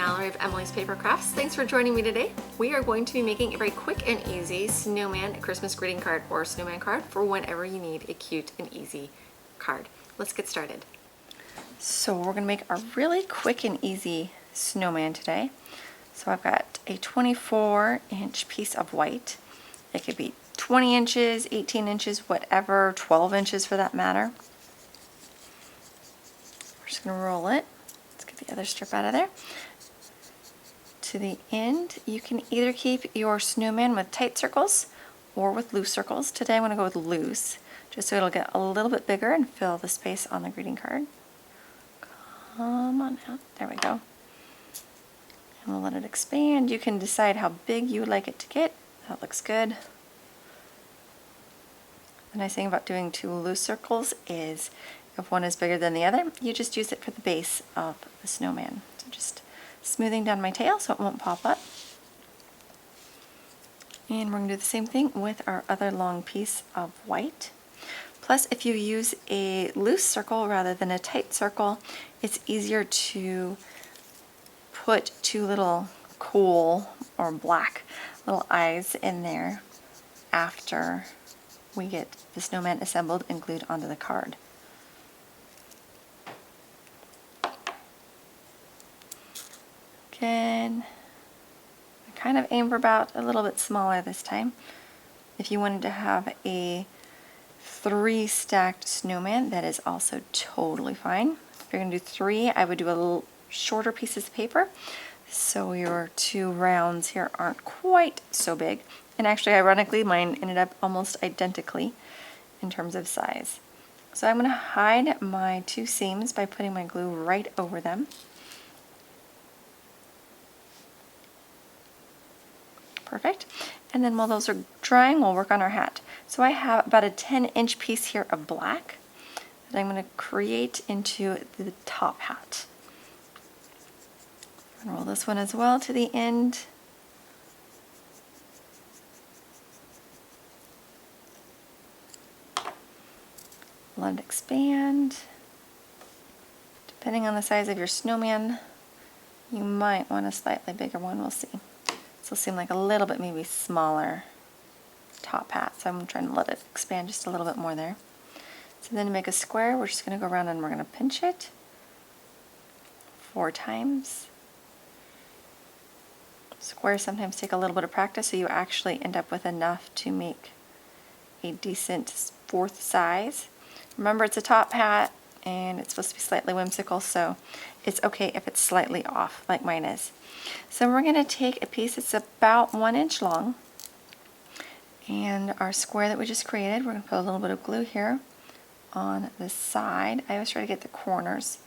Mallory of Emily's Papercrafts. Thanks for joining me today. We are going to be making a very quick and easy snowman Christmas greeting card or snowman card for whenever you need a cute and easy card. Let's get started. So we're going to make a really quick and easy snowman today. So I've got a 24-inch piece of white. It could be 20 inches, 18 inches, whatever, 12 inches for that matter. We're just going to roll it. Let's get the other strip out of there. To the end, you can either keep your snowman with tight circles or with loose circles. Today I'm going to go with loose, just so it'll get a little bit bigger and fill the space on the greeting card. Come on out. There we go. And we'll let it expand. You can decide how big you would like it to get. That looks good. The nice thing about doing two loose circles is if one is bigger than the other, you just use it for the base of the snowman. So just smoothing down my tail so it won't pop up. And we're going to do the same thing with our other long piece of white. Plus, if you use a loose circle rather than a tight circle, it's easier to put two little cool or black little eyes in there after we get the snowman assembled and glued onto the card. Again, I kind of aim for about a little bit smaller this time. If you wanted to have a 3 stacked snowman, that is also totally fine. If you're going to do 3, I would do a little shorter pieces of paper so your 2 rounds here aren't quite so big. And actually, ironically, mine ended up almost identically in terms of size. So I'm going to hide my 2 seams by putting my glue right over them. Perfect. And then while those are drying, we'll work on our hat. So I have about a 10-inch piece here of black that I'm going to create into the top hat. And roll this one as well to the end. Let it expand. Depending on the size of your snowman, you might want a slightly bigger one. We'll see. This will seem like a little bit maybe smaller top hat, so I'm trying to let it expand just a little bit more there. So then to make a square, we're just going to go around and we're going to pinch it 4 times. Squares sometimes take a little bit of practice, so you actually end up with enough to make a decent 4th size. Remember, it's a top hat and it's supposed to be slightly whimsical, so it's okay if it's slightly off like mine is. So we're going to take a piece that's about 1 inch long, and our square that we just created, we're going to put a little bit of glue here on the side. I always try to get the corners,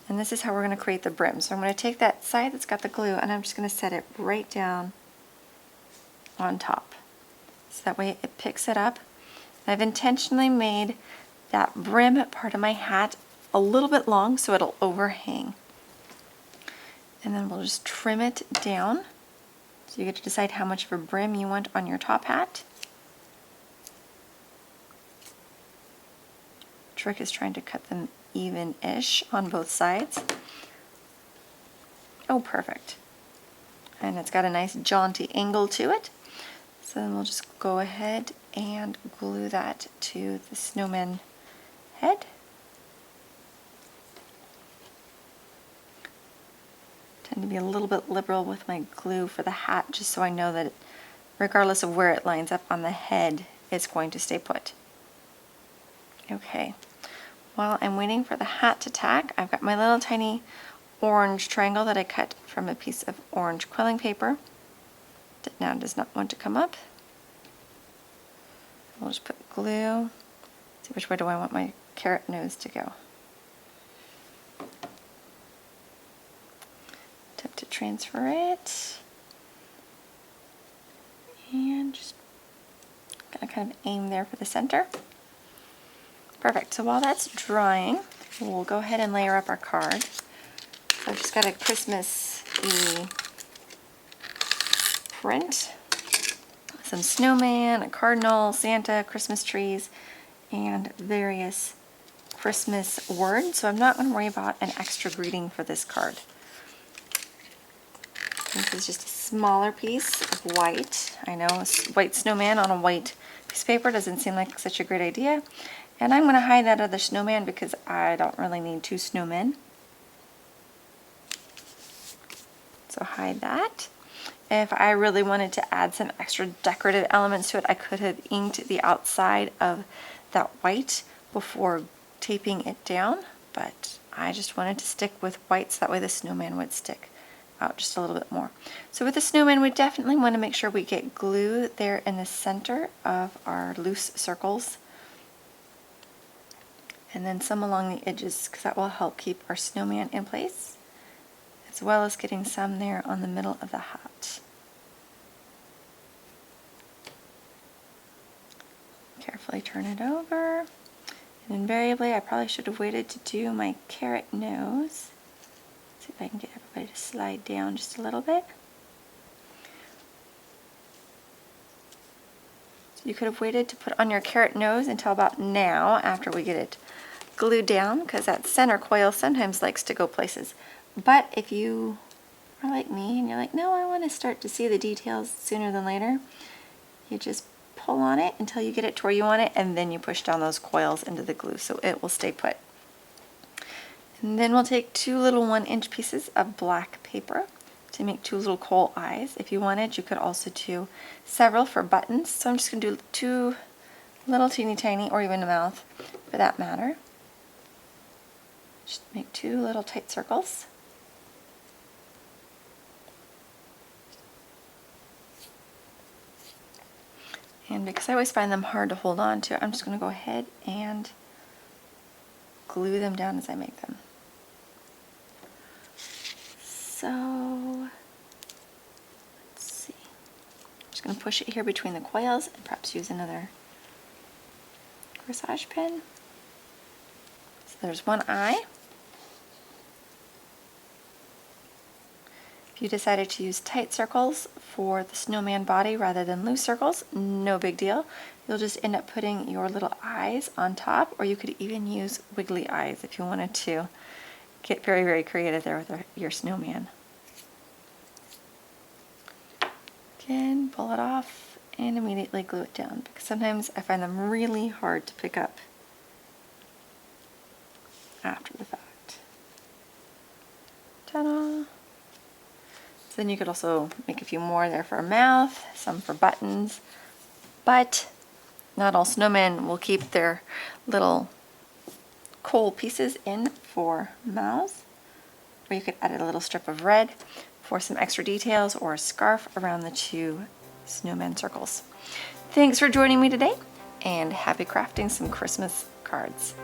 and this is how we're going to create the brim. So I'm going to take that side that's got the glue and I'm just going to set it right down on top, so that way it picks it up. I've intentionally made that brim part of my hat a little bit long so it'll overhang. And then we'll just trim it down. So you get to decide how much of a brim you want on your top hat. Trick is trying to cut them even-ish on both sides. Oh, perfect. And it's got a nice jaunty angle to it. So then we'll just go ahead and glue that to the snowman head. Tend to be a little bit liberal with my glue for the hat, just so I know that regardless of where it lines up on the head, it's going to stay put. Okay, while I'm waiting for the hat to tack, I've got my little tiny orange triangle that I cut from a piece of orange quilling paper that now does not want to come up. We'll just put glue. See, which way do I want my carrot nose to go? Attempt to transfer it. And just gonna kind of aim there for the center. Perfect. So while that's drying, we'll go ahead and layer up our card. So I've just got a Christmas-y print. Some snowman, a cardinal, Santa, Christmas trees, and various Christmas words. So I'm not going to worry about an extra greeting for this card. This is just a smaller piece of white. I know a white snowman on a white piece of paper doesn't seem like such a great idea. And I'm going to hide that other snowman because I don't really need 2 snowmen. So hide that. If I really wanted to add some extra decorative elements to it, I could have inked the outside of that white before taping it down, but I just wanted to stick with white so that way the snowman would stick out just a little bit more. So with the snowman, we definitely want to make sure we get glue there in the center of our loose circles, and then some along the edges, because that will help keep our snowman in place, as well as getting some there on the middle of the hat. Carefully turn it over. And invariably, I probably should have waited to do my carrot nose. See if I can get everybody to slide down just a little bit. So you could have waited to put on your carrot nose until about now, after we get it glued down, because that center coil sometimes likes to go places. But if you are like me and you're like, no, I want to start to see the details sooner than later, you just pull on it until you get it to where you want it, and then you push down those coils into the glue so it will stay put. And then we'll take 2 little 1-inch pieces of black paper to make 2 little coal eyes. If you wanted, you could also do several for buttons. So I'm just going to do 2 little teeny tiny, or even a mouth for that matter. Just make 2 little tight circles. And because I always find them hard to hold on to, I'm just going to go ahead and glue them down as I make them. So, let's see. I'm just going to push it here between the coils and perhaps use another corsage pin. So there's one eye. If you decided to use tight circles for the snowman body rather than loose circles, no big deal. You'll just end up putting your little eyes on top, or you could even use wiggly eyes if you wanted to get very, very creative there with your snowman. Again, pull it off and immediately glue it down, because sometimes I find them really hard to pick up after the fact. Ta-da! So then you could also make a few more there for a mouth, some for buttons, but not all snowmen will keep their little coal pieces in for mouths. Or you could add a little strip of red for some extra details, or a scarf around the 2 snowman circles. Thanks for joining me today, and happy crafting some Christmas cards.